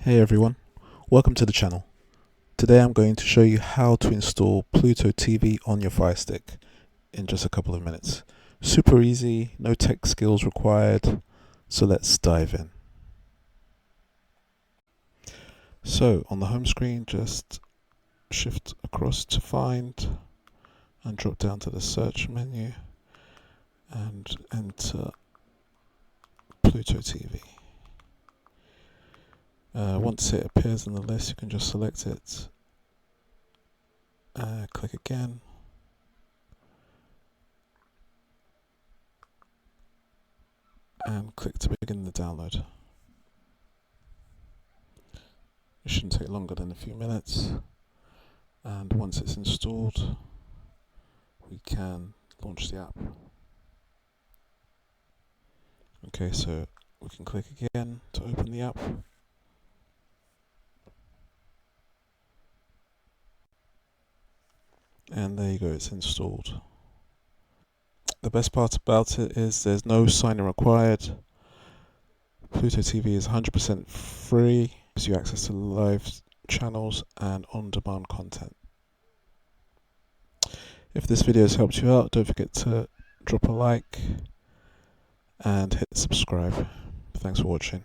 Hey everyone, welcome to the channel. Today I'm going to show you how to install Pluto TV on your Firestick in just a couple of minutes. Super easy, no tech skills required, so let's dive in. So on the home screen, just shift across to find and drop down to the search menu and enter Pluto TV. Once it appears in the list, you can just select it, click again, and click to begin the download. It shouldn't take longer than a few minutes, and once it's installed, we can launch the app. Okay, so we can click again to open the app. And there you go, it's installed. The best part about it is there's no sign-in required. Pluto TV is 100% free, gives you access to live channels and on-demand content. If this video has helped you out, don't forget to drop a like and hit subscribe. Thanks for watching.